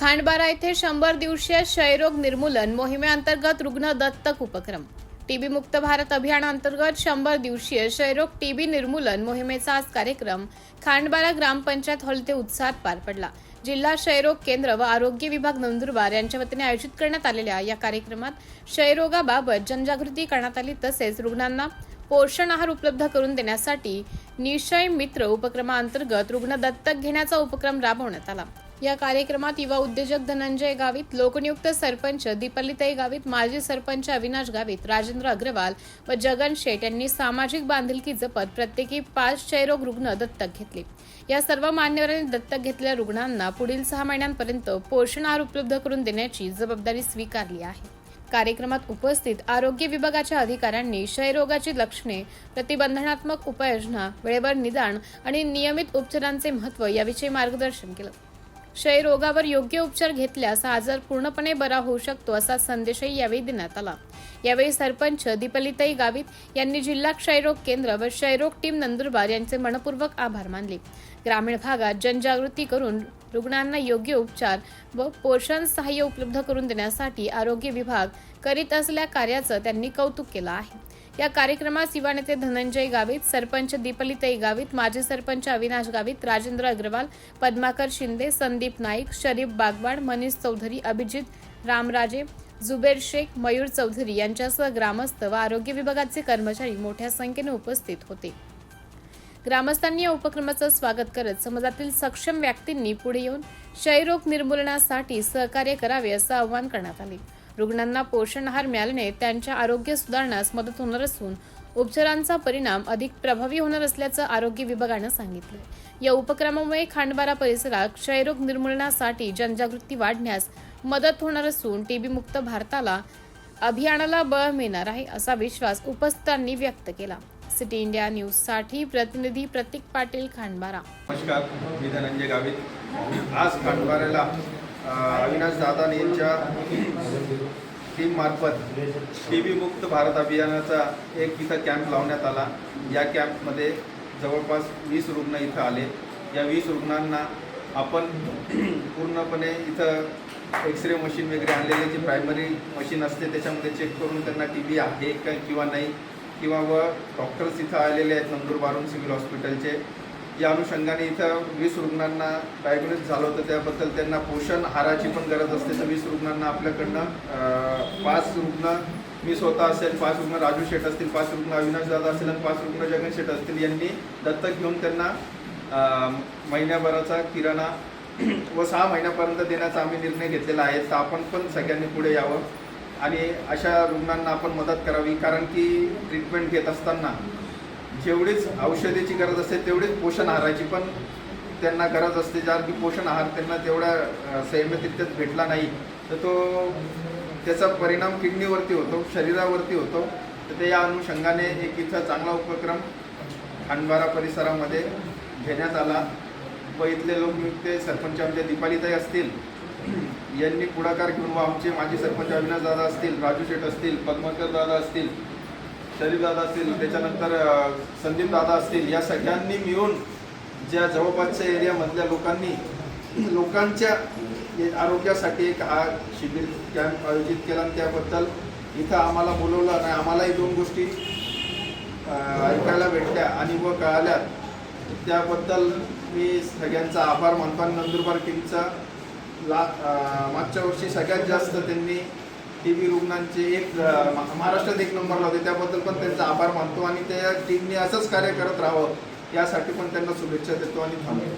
खांडबारा येथे 100 दिवसीय क्षयरोग निर्मूलन मोहिमेअंतर्गत रुग्ण दत्तक उपक्रम। टीबी मुक्त भारत अभियानाअंतर्गत 100 दिवसीय क्षयरोग टीबी निर्मूलन मोहिमेचा आज कार्यक्रम खांडबारा ग्रामपंचायत हॉल येथे उत्साहात पार पडला। जिल्हा क्षयरोग केंद्र व आरोग्य विभाग नंदुरबार यांच्या वतीने आयोजित करण्यात आलेल्या या कार्यक्रमात क्षयरोगाबाबत जनजागृती करण्यात आली। तसेच रुग्णांना पोषण आहार उपलब्ध करून देण्यासाठी निश्चय मित्र उपक्रमाअंतर्गत रुग्ण दत्तक घेण्याचा उपक्रम राबवण्यात आला। या कार्यक्रमात युवा उद्योजक धनंजय गावित, लोकनियुक्त सरपंच दीपालीताई गावित, माजी सरपंच अविनाश गावित, राजेंद्र अग्रवाल व जगन शेठ यांनी सामाजिक बांधिलकी जपत प्रत्येकी 5 क्षयरोग रुग्ण दत्तक घेतले। या सर्व मान्यवरांनी दत्तक घेतलेल्या रुग्णांना पुढील 6 महिन्यांपर्यंत पोषण आहार उपलब्ध करून देण्याची जबाबदारी स्वीकारली आहे। कार्यक्रमात उपस्थित आरोग्य विभागाच्या अधिकाऱ्यांनी क्षयरोगाची लक्षणे, प्रतिबंधात्मक उपाययोजना, वेळेवर निदान आणि नियमित उपचारांचे महत्त्व याविषयी मार्गदर्शन केलं। क्षयरोगावर योग्य उपचार घेतल्यास हा आजार पूर्णपणे बरा होऊ शकतो असा संदेशही यावेळी देण्यात आला। यावेळी सरपंच दीपालीताई गावित यांनी जिल्हा क्षयरोग केंद्र व क्षयरोग टीम नंदुरबार यांचे मनपूर्वक आभार मानले। ग्रामीण भागात जनजागृती करून रुग्णांना योग्य उपचार व पोषण सहाय्य उपलब्ध करून देण्यासाठी आरोग्य विभाग करीत असलेल्या कार्याचं त्यांनी कौतुक केलं आहे। या कार्यक्रमात युवा नेते धनंजय गावित, सरपंच दीपालीताई गावित, माजी सरपंच अविनाश गावित, राजेंद्र अग्रवाल, पद्माकर शिंदे, संदीप नाईक, शरीफ बागवाड, मनीष चौधरी, अभिजित रामराजे, जुबेर शेख, मयूर चौधरी यांच्यासह ग्रामस्थ व आरोग्य विभागाचे कर्मचारी मोठ्या संख्येने उपस्थित होते। ग्रामस्थांनी या उपक्रमाचं स्वागत करत समाजातील सक्षम व्यक्तींनी पुढे येऊन क्षयरोग निर्मूलनासाठी सहकार्य करावे असं आवाहन करण्यात आले। रुग्णांना पोषण आहार मिळाल्याने त्यांच्या आरोग्य सुधारण्यास मदत होणार असून उपचारांचा परिणाम अधिक प्रभावी होणार असल्याचं आरोग्य विभागानं सांगितलं। या उपक्रमामुळे खांडबारा परिसरात क्षयरोग निर्मूलनासाठी जनजागृती वाढण्यास मदत होणार असून टीबी मुक्त भारताला अभियानाला बळ मिळणार आहे असा विश्वास उपस्थितांनी व्यक्त केला। सिटी इंडिया न्यूज साठी प्रतिनिधी प्रतीक पाटील, खांडबारा। नमस्कार, मी धनंजय गावित। आज खांडबाऱ्याला अविनाश दादा यांच्या टीम मार्फत टीबी मुक्त भारत अभियानाचा एक इथं कॅम्प लावण्यात आला। या कॅम्पमध्ये जवळपास 20 रुग्ण इथं आले। या 20 रुग्णांना आपण पूर्णपणे इथं एक्सरे मशीन वगैरे आणलेले जे प्रायमरी मशीन असते त्याच्यामध्ये चेक करून त्यांना टीबी आहे का किंवा नाही, किंवा व डॉक्टर्स इथं आलेले आहेत नंदुरबारून सिव्हिल हॉस्पिटलचे। या अनुषंगाने इथं 20 रुग्णांना डायग्नोसिस झालं होतं, त्याबद्दल त्यांना पोषण आहाराची पण गरज असते। तर 20 रुग्णांना आपल्याकडनं 5 रुग्ण मी स्वतः असेल, 5 रुग्ण राजू शेठ असतील, 5 रुग्ण अविनाश दादा असेल आणि 5 रुग्ण जगन शेठ असतील यांनी दत्तक घेऊन त्यांना महिन्याभराचा किराणा व 6 महिन्यापर्यंत देण्याचा आम्ही निर्णय घेतलेला आहे। तर आपण पण सगळ्यांनी पुढे यावं आणि अशा रुग्णांना आपण मदत करावी, कारण की ट्रीटमेंट घेत असताना जेवढीच औषधीची गरज असते तेवढीच पोषण आहाराची पण त्यांना गरज असते। ज्या की पोषण आहार त्यांना तेवढ्या संयमित भेटला नाही तर तो त्याचा परिणाम किडनीवरती होतो, शरीरावरती होतो। तर ते या अनुषंगाने एक इथं चांगला उपक्रम खांडबारा परिसरामध्ये घेण्यात आला व इथले लोकनियुक्त सरपंच आमचे दीपालीताई असतील यांनी पुढाकार घेऊन व आमचे माजी सरपंच अविनाश दादा असतील, राजू शेठ असतील, पद्माकर दादा असतील, शरीफ दादा असतील, त्याच्यानंतर संदीप दादा असतील, या सगळ्यांनी मिळून ज्या जवळपासच्या एरियामधल्या लोकांच्या आरोग्यासाठी एक हा शिबिर कॅम्प आयोजित केला आणि त्याबद्दल इथं आम्हाला बोलवलं आणि आम्हालाही 2 गोष्टी ऐकायला भेटल्या आणि व कळाल्या। त्याबद्दल मी सगळ्यांचा आभार मानतो आणि नंदुरबार टीमचा मागच्या वर्षी सगळ्यात जास्त त्यांनी टीबी रुग्णांचे एक महाराष्ट्रात 1 नंबरला होते, त्याबद्दल पण त्यांचा आभार मानतो आणि त्या टीमने असंच कार्य करत राहावं यासाठी पण त्यांना शुभेच्छा देतो आणि थांबतो।